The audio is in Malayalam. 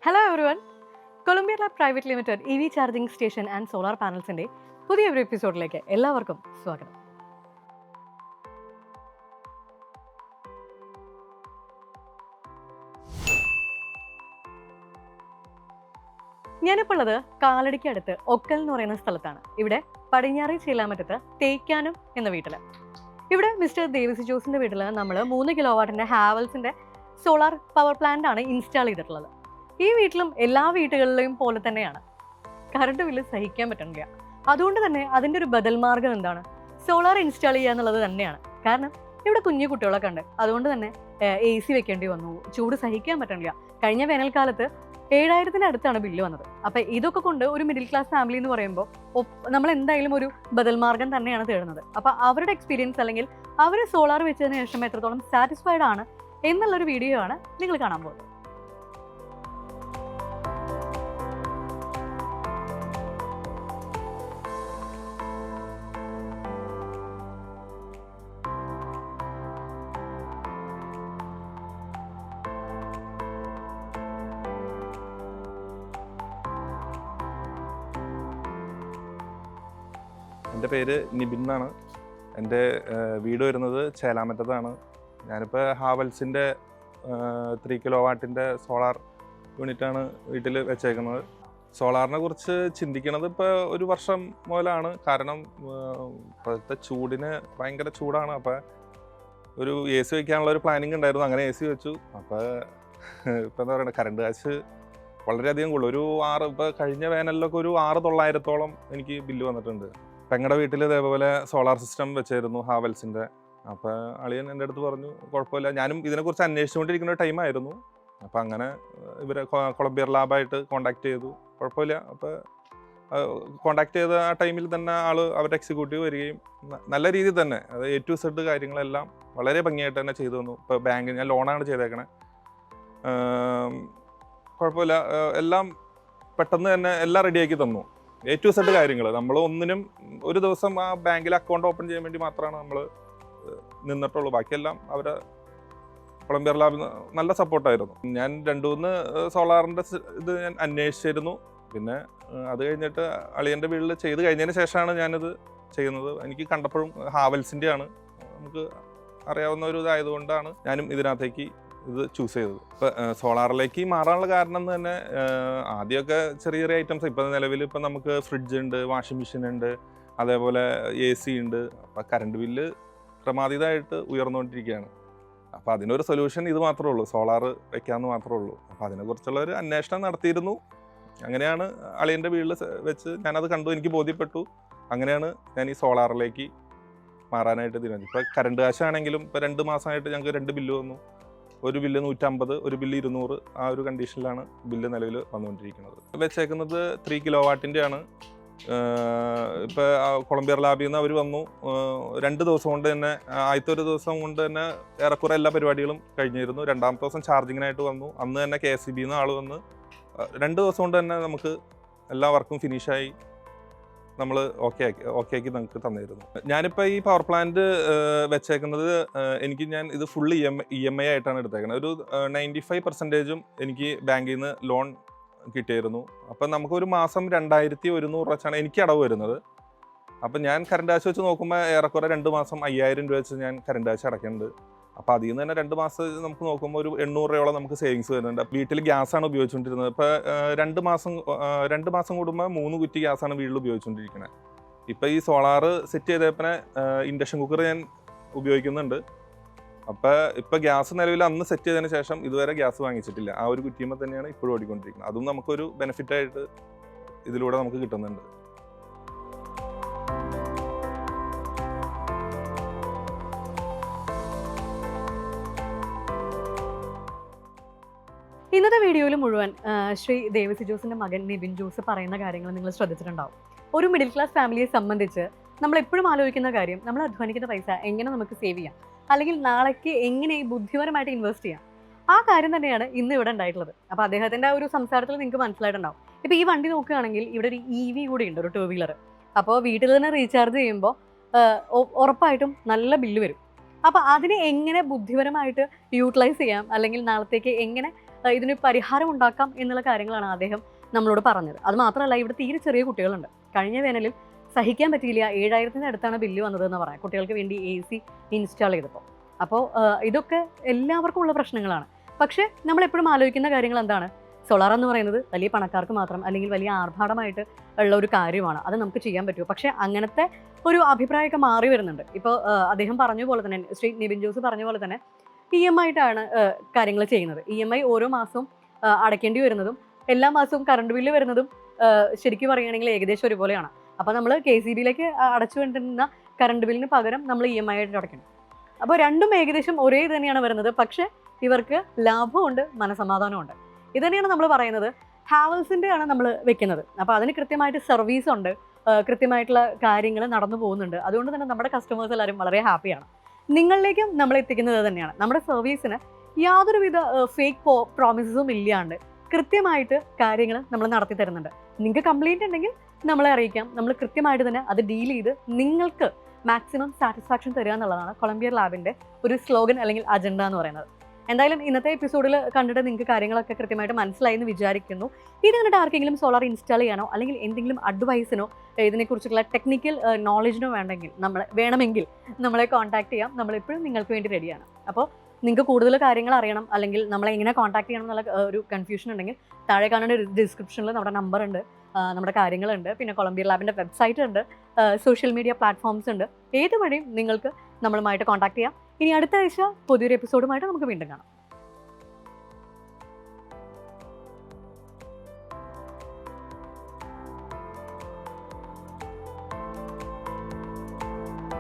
Hello everyone. Columbia Lab Private Limited EV Charging Station and Solar Panelsന്റെ പുതിയൊരു എപ്പിസോഡിലേക്ക് എല്ലാവർക്കും സ്വാഗതം. ഞാനിപ്പോൾ ഉള്ളത് കാലടിക്ക് അടുത്ത് ഒക്കൽ എന്ന് പറയുന്ന സ്ഥലത്താണ്. ഇവിടെ പടിഞ്ഞാറേ ചേലാമറ്റത്ത് തേക്കാനം എന്ന വീട്ടിൽ. ഇവിടെ മിസ്റ്റർ ദേവിസി ജോസിന്റെ വീട്ടിൽ നമ്മൾ 3 കിലോവാട്ടിന്റെ ഹാവൽസിന്റെ സോളാർ പവർ പ്ലാന്റ് ആണ് ഇൻസ്റ്റാൾ ചെയ്തിട്ടുള്ളത്. ഈ വീട്ടിലും എല്ലാ വീടുകളിലെയും പോലെ തന്നെയാണ് കറണ്ട് ബില്ല് സഹിക്കാൻ പറ്റുന്നില്ല. അതുകൊണ്ട് തന്നെ അതിൻ്റെ ഒരു ബദൽ മാർഗം എന്താണ്, സോളാർ ഇൻസ്റ്റാൾ ചെയ്യുക എന്നുള്ളത് തന്നെയാണ്. കാരണം ഇവിടെ കുഞ്ഞു കുട്ടികളൊക്കെ ഉണ്ട്, അതുകൊണ്ട് തന്നെ AC വെക്കേണ്ടി വന്നു, ചൂട് സഹിക്കാൻ പറ്റുന്നില്ല. കഴിഞ്ഞ വേനൽക്കാലത്ത് 7000-ന് അടുത്താണ് ബില്ല് വന്നത്. അപ്പം ഇതൊക്കെ കൊണ്ട് ഒരു മിഡിൽ ക്ലാസ് ഫാമിലി എന്ന് പറയുമ്പോൾ നമ്മൾ എന്തായാലും ഒരു ബദൽ മാർഗം തന്നെയാണ് തേടുന്നത്. അപ്പം അവരുടെ എക്സ്പീരിയൻസ് അല്ലെങ്കിൽ അവർ സോളാർ വെച്ചതിന് ശേഷം എത്രത്തോളം സാറ്റിസ്ഫൈഡ് ആണ് എന്നുള്ളൊരു വീഡിയോ ആണ് നിങ്ങൾ കാണാൻ പോകുന്നത്. എൻ്റെ പേര് നിബിൻ എന്നാണ്. എൻ്റെ വീട് വരുന്നത് ചേലാമറ്റത്താണ്. ഞാനിപ്പോൾ ഹാവൽസിൻ്റെ 3 കിലോവാട്ടിൻ്റെ സോളാർ യൂണിറ്റാണ് വീട്ടിൽ വെച്ചേക്കുന്നത്. സോളാറിനെ കുറിച്ച് ചിന്തിക്കുന്നത് ഇപ്പോൾ ഒരു വർഷം മുതലാണ്. കാരണം ഇപ്പോഴത്തെ ചൂടിന് ഭയങ്കര ചൂടാണ്. അപ്പോൾ ഒരു AC വയ്ക്കാനുള്ള ഒരു പ്ലാനിങ് ഉണ്ടായിരുന്നു. അങ്ങനെ AC വെച്ചു. അപ്പോൾ ഇപ്പോൾ എന്താ പറയുക, കറണ്ട് കാശ് വളരെയധികം കൂടുതൽ. ഇപ്പോൾ കഴിഞ്ഞ വേനലിലൊക്കെ ഒരു 6,900-ഓളം എനിക്ക് ബില്ല് വന്നിട്ടുണ്ട്. പെങ്ങളുടെ വീട്ടിൽ ഇതേപോലെ സോളാർ സിസ്റ്റം വെച്ചായിരുന്നു ഹാവൽസിൻ്റെ. അപ്പോൾ അളിയൻ എൻ്റെ അടുത്ത് പറഞ്ഞു കുഴപ്പമില്ല. ഞാനും ഇതിനെക്കുറിച്ച് അന്വേഷിച്ചുകൊണ്ടിരിക്കുന്ന ഒരു ടൈമായിരുന്നു. അപ്പോൾ അങ്ങനെ ഇവരെ കൊളംബിയ ലാബായിട്ട് കോൺടാക്ട് ചെയ്തു. കുഴപ്പമില്ല. അപ്പോൾ കോൺടാക്ട് ചെയ്ത ആ ടൈമിൽ തന്നെ അവരുടെ എക്സിക്യൂട്ടീവ് വരികയും നല്ല രീതിയിൽ തന്നെ അത് A to Z കാര്യങ്ങളെല്ലാം വളരെ ഭംഗിയായിട്ട് തന്നെ ചെയ്തു തന്നു. ഇപ്പോൾ ബാങ്കിൽ ഞാൻ ലോണാണ് ചെയ്തേക്കണേ. കുഴപ്പമില്ല, എല്ലാം പെട്ടെന്ന് തന്നെ എല്ലാം റെഡിയാക്കി തന്നു. A to Z കാര്യങ്ങൾ. നമ്മൾ ഒന്നിനും ഒരു ദിവസം ആ ബാങ്കിൽ അക്കൗണ്ട് ഓപ്പൺ ചെയ്യാൻ വേണ്ടി മാത്രമാണ് നമ്മൾ നിന്നിട്ടുള്ളൂ. ബാക്കിയെല്ലാം അവരെ കൊളംബിയ ലാബിൽ നല്ല സപ്പോർട്ടായിരുന്നു. ഞാൻ 2-3 സോളാറിൻ്റെ ഇത് ഞാൻ അന്വേഷിച്ചിരുന്നു. പിന്നെ അത് കഴിഞ്ഞിട്ട് അളിയൻ്റെ വീട്ടിൽ ചെയ്ത് കഴിഞ്ഞതിന് ശേഷമാണ് ഞാനിത് ചെയ്യുന്നത്. എനിക്ക് കണ്ടപ്പോഴും ഹാവൽസിൻ്റെയാണ്, നമുക്ക് അറിയാവുന്ന ഒരു ഇതായതുകൊണ്ടാണ് ഞാനും ഇതിനകത്തേക്ക് ഇത് ചൂസ് ചെയ്തത്. ഇപ്പോൾ സോളാറിലേക്ക് മാറാനുള്ള കാരണം എന്ന് തന്നെ ആദ്യമൊക്കെ ചെറിയ ചെറിയ ഐറ്റംസ്. ഇപ്പോൾ നിലവിൽ ഇപ്പം നമുക്ക് ഫ്രിഡ്ജ് ഉണ്ട്, വാഷിംഗ് മെഷീൻ ഉണ്ട്, അതേപോലെ AC ഉണ്ട്. അപ്പോൾ കറണ്ട് ബില്ല് ക്രമാതീതമായിട്ട് ഉയർന്നുകൊണ്ടിരിക്കുകയാണ്. അപ്പോൾ അതിനൊരു സൊല്യൂഷൻ ഇത് മാത്രമേ ഉള്ളൂ, സോളാർ വയ്ക്കാമെന്ന് മാത്രമേ ഉള്ളൂ. അപ്പോൾ അതിനെക്കുറിച്ചുള്ള ഒരു അന്വേഷണം നടത്തിയിരുന്നു. അങ്ങനെയാണ് അളിയൻ്റെ വീട്ടിൽ വെച്ച് ഞാനത് കണ്ടു, എനിക്ക് ബോധ്യപ്പെട്ടു. അങ്ങനെയാണ് ഞാൻ ഈ സോളാറിലേക്ക് മാറാനായിട്ട് തീരുമാനിച്ചു. ഇപ്പോൾ കറണ്ട് കാശാണെങ്കിലും ഇപ്പോൾ 2 മാസമായിട്ട് ഞങ്ങൾക്ക് 2 ബില്ല് വന്നു. ഒരു ബില്ല് 150, ഒരു ബില്ല് 200. ആ ഒരു കണ്ടീഷനിലാണ് ബില്ല് നിലവിൽ വന്നുകൊണ്ടിരിക്കുന്നത്. വെച്ചേക്കുന്നത് 3 കിലോവാട്ടിൻ്റെ ആണ്. ഇപ്പോൾ കൊളംബിയ ലാബിൽ നിന്ന് അവർ വന്നു. 2 ദിവസം കൊണ്ട് തന്നെ, ആദ്യത്തെ ഒരു ദിവസം കൊണ്ട് തന്നെ ഏറെക്കുറെ എല്ലാ പരിപാടികളും കഴിഞ്ഞിരുന്നു. 2ാമത്തെ ദിവസം ചാർജിങ്ങിനായിട്ട് വന്നു. അന്ന് തന്നെ KSEBയിൽ നിന്ന് ആൾ വന്ന് 2 ദിവസം കൊണ്ട് തന്നെ നമുക്ക് എല്ലാ വർക്കും ഫിനിഷായി നമ്മൾ ഓക്കെ ആക്കി നമുക്ക് തന്നിരുന്നു. ഞാനിപ്പോൾ ഈ പവർ പ്ലാന്റ് വെച്ചേക്കുന്നത് ഞാൻ ഇത് ഫുള്ള് EMI ആയിട്ടാണ് എടുത്തേക്കുന്നത്. ഒരു 95% എനിക്ക് ബാങ്കിൽ നിന്ന് ലോൺ കിട്ടിയിരുന്നു. അപ്പം നമുക്കൊരു മാസം 2100 വെച്ചാണ് എനിക്ക് അടവ് വരുന്നത്. അപ്പം ഞാൻ കറണ്ട് കാശ് വെച്ച് നോക്കുമ്പോൾ ഏറെക്കുറെ 2 മാസം 5000 രൂപ വെച്ച് ഞാൻ കറണ്ട് കാശ് അടയ്ക്കുന്നുണ്ട്. അപ്പോൾ അതിൽ നിന്ന് തന്നെ 2 മാസം നമുക്ക് നോക്കുമ്പോൾ ഒരു 800 രൂപയോളം നമുക്ക് സേവിങ്സ് വരുന്നുണ്ട്. വീട്ടിൽ ഗ്യാസാണ് ഉപയോഗിച്ചുകൊണ്ടിരുന്നത്. ഇപ്പോൾ 2 മാസം കൂടുമ്പോൾ 3 കുറ്റി ഗ്യാസാണ് വീട്ടിൽ ഉപയോഗിച്ചുകൊണ്ടിരിക്കുന്നത്. ഇപ്പോൾ ഈ സോളാർ സെറ്റ് ചെയ്തപ്പോൾ ഇൻഡക്ഷൻ കുക്കർ ഞാൻ ഉപയോഗിക്കുന്നുണ്ട്. ഇപ്പോൾ ഗ്യാസ് നിലവിൽ അന്ന് സെറ്റ് ചെയ്തതിന് ശേഷം ഇതുവരെ ഗ്യാസ് വാങ്ങിച്ചിട്ടില്ല. ആ ഒരു കുറ്റിയുമ്പോൾ തന്നെയാണ് ഇപ്പോഴും ഓടിക്കൊണ്ടിരിക്കുന്നത്. അതും നമുക്കൊരു ബെനിഫിറ്റായിട്ട് ഇതിലൂടെ നമുക്ക് കിട്ടുന്നുണ്ട്. ഇന്നത്തെ വീഡിയോയിൽ മുഴുവൻ ശ്രീ ദേവിസി ജോസിൻ്റെ മകൻ നിബിൻ ജോസ് പറയുന്ന കാര്യങ്ങൾ നിങ്ങൾ ശ്രദ്ധിച്ചിട്ടുണ്ടാവും. ഒരു മിഡിൽ ക്ലാസ് ഫാമിലിയെ സംബന്ധിച്ച് നമ്മൾ എപ്പോഴും ആലോചിക്കുന്ന കാര്യം, നമ്മൾ അധ്വാനിക്കുന്ന പൈസ എങ്ങനെ നമുക്ക് സേവ് ചെയ്യാം, അല്ലെങ്കിൽ നാളേക്ക് എങ്ങനെ ബുദ്ധിപരമായിട്ട് ഇൻവെസ്റ്റ് ചെയ്യാം. ആ കാര്യം തന്നെയാണ് ഇന്ന് ഇവിടെ ഉണ്ടായിട്ടുള്ളത്. അപ്പോൾ അദ്ദേഹത്തിൻ്റെ ആ ഒരു സംസാരത്തിൽ നിങ്ങൾക്ക് മനസ്സിലായിട്ടുണ്ടാവും. ഇപ്പോൾ ഈ വണ്ടി നോക്കുകയാണെങ്കിൽ ഇവിടെ ഒരു EV കൂടി ഉണ്ട്, ഒരു 2 വീലർ. അപ്പോൾ വീട്ടിൽ തന്നെ റീചാർജ് ചെയ്യുമ്പോൾ ഉറപ്പായിട്ടും നല്ല ബില്ല് വരും. അപ്പോൾ അതിനെ എങ്ങനെ ബുദ്ധിപരമായിട്ട് യൂട്ടിലൈസ് ചെയ്യാം, അല്ലെങ്കിൽ നാളത്തേക്ക് എങ്ങനെ ഇതിന് പരിഹാരം ഉണ്ടാക്കാം എന്നുള്ള കാര്യങ്ങളാണ് അദ്ദേഹം നമ്മളോട് പറഞ്ഞത്. അത് മാത്രമല്ല, ഇവിടെ തീരെ ചെറിയ കുട്ടികളുണ്ട്. കഴിഞ്ഞ വേനലിൽ സഹിക്കാൻ പറ്റിയില്ല, 7,000-ന് അടുത്താണ് ബില്ല് വന്നതെന്ന് പറയാം, കുട്ടികൾക്ക് വേണ്ടി AC ഇൻസ്റ്റാൾ ചെയ്തപ്പോൾ. അപ്പോൾ ഇതൊക്കെ എല്ലാവർക്കും ഉള്ള പ്രശ്നങ്ങളാണ്. പക്ഷേ നമ്മളെപ്പോഴും ആലോചിക്കുന്ന കാര്യങ്ങൾ എന്താണ്? സോളാർ എന്ന് പറയുന്നത് വലിയ പണക്കാർക്ക് മാത്രം അല്ലെങ്കിൽ വലിയ ആർഭാടമായിട്ട് ഉള്ള ഒരു കാര്യമാണ്, അത് നമുക്ക് ചെയ്യാൻ പറ്റുമോ? പക്ഷേ അങ്ങനത്തെ ഒരു അഭിപ്രായമൊക്കെ മാറി വരുന്നുണ്ട്. ഇപ്പോൾ അദ്ദേഹം പറഞ്ഞ പോലെ തന്നെ, ശ്രീ നിബിൻ ജോസ് പറഞ്ഞ പോലെ തന്നെ EMI ആയിട്ടാണ് കാര്യങ്ങൾ ചെയ്യുന്നത്. EMI ഓരോ മാസവും അടയ്ക്കേണ്ടി വരുന്നതും എല്ലാ മാസവും കറണ്ട് ബില്ല് വരുന്നതും ശരിക്കും പറയുകയാണെങ്കിൽ ഏകദേശം ഒരുപോലെയാണ്. അപ്പോൾ നമ്മൾ KCBയിലേക്ക് അടച്ചു വേണ്ടുന്ന കറണ്ട് ബില്ലിന് പകരം നമ്മൾ EMI ആയിട്ട് അടയ്ക്കണം. അപ്പോൾ രണ്ടും ഏകദേശം ഒരേ ഇത് തന്നെയാണ് വരുന്നത്. പക്ഷേ ഇവർക്ക് ലാഭമുണ്ട്, മനസമാധാനമുണ്ട്. ഇത് തന്നെയാണ് നമ്മൾ പറയുന്നത്. ഹാവൽസിൻ്റെ ആണ് നമ്മൾ വെക്കുന്നത്. അപ്പോൾ അതിന് കൃത്യമായിട്ട് സർവീസ് ഉണ്ട്, കൃത്യമായിട്ടുള്ള കാര്യങ്ങൾ നടന്നു പോകുന്നുണ്ട്. അതുകൊണ്ട് തന്നെ നമ്മുടെ കസ്റ്റമേഴ്സ് എല്ലാവരും വളരെ ഹാപ്പിയാണ്. നിങ്ങളിലേക്കും നമ്മൾ എത്തിക്കുന്നത് തന്നെയാണ്. നമ്മുടെ സർവീസിന് യാതൊരുവിധ ഫേക്ക് പ്രോമിസസും ഇല്ലാണ്ട് കൃത്യമായിട്ട് കാര്യങ്ങൾ നമ്മൾ നടത്തി തരുന്നുണ്ട്. നിങ്ങൾക്ക് കംപ്ലയിൻറ്റ് ഉണ്ടെങ്കിൽ നമ്മളെ അറിയിക്കാം. നമ്മൾ കൃത്യമായിട്ട് തന്നെ അത് ഡീൽ ചെയ്ത് നിങ്ങൾക്ക് മാക്സിമം സാറ്റിസ്ഫാക്ഷൻ തരിക എന്നുള്ളതാണ് കൊളംബിയ ലാബിൻ്റെ ഒരു സ്ലോഗൻ അല്ലെങ്കിൽ അജണ്ട എന്ന് പറയുന്നത്. എന്തായാലും ഇന്നത്തെ എപ്പിസോഡിൽ കണ്ടിട്ട് നിങ്ങൾക്ക് കാര്യങ്ങളൊക്കെ കൃത്യമായിട്ട് മനസ്സിലായി എന്ന് വിചാരിക്കുന്നു. ഇത് കണ്ടിട്ട് ആർക്കെങ്കിലും സോളാർ ഇൻസ്റ്റാൾ ചെയ്യാനോ അല്ലെങ്കിൽ എന്തെങ്കിലും അഡ്വൈസിനോ ഇതിനെക്കുറിച്ചുള്ള ടെക്നിക്കൽ നോളജിനോ വേണമെങ്കിൽ നമ്മളെ കോൺടാക്ട് ചെയ്യാം. നമ്മളെപ്പോഴും നിങ്ങൾക്ക് വേണ്ടി റെഡിയാണ്. അപ്പോൾ നിങ്ങൾക്ക് കൂടുതൽ കാര്യങ്ങൾ അറിയണം അല്ലെങ്കിൽ നമ്മളെ എങ്ങനെ കോൺടാക്ട് ചെയ്യണം എന്നുള്ള ഒരു കൺഫ്യൂഷൻ ഉണ്ടെങ്കിൽ താഴെ കാണുന്ന ഡിസ്ക്രിപ്ഷനിൽ നമ്മുടെ നമ്പർ ഉണ്ട്, നമ്മുടെ കാര്യങ്ങളുണ്ട്, പിന്നെ കൊളംബിയ ലാബിൻ്റെ വെബ്സൈറ്റ് ഉണ്ട്, സോഷ്യൽ മീഡിയ പ്ലാറ്റ്ഫോംസ് ഉണ്ട്. ഏത് വഴിയും നിങ്ങൾക്ക് നമ്മളുമായിട്ട് കോൺടാക്ട് ചെയ്യാം. ഇനി അടുത്ത ആഴ്ച പുതിയൊരു എപ്പിസോഡുമായിട്ട് നമുക്ക് വീണ്ടും കാണാം.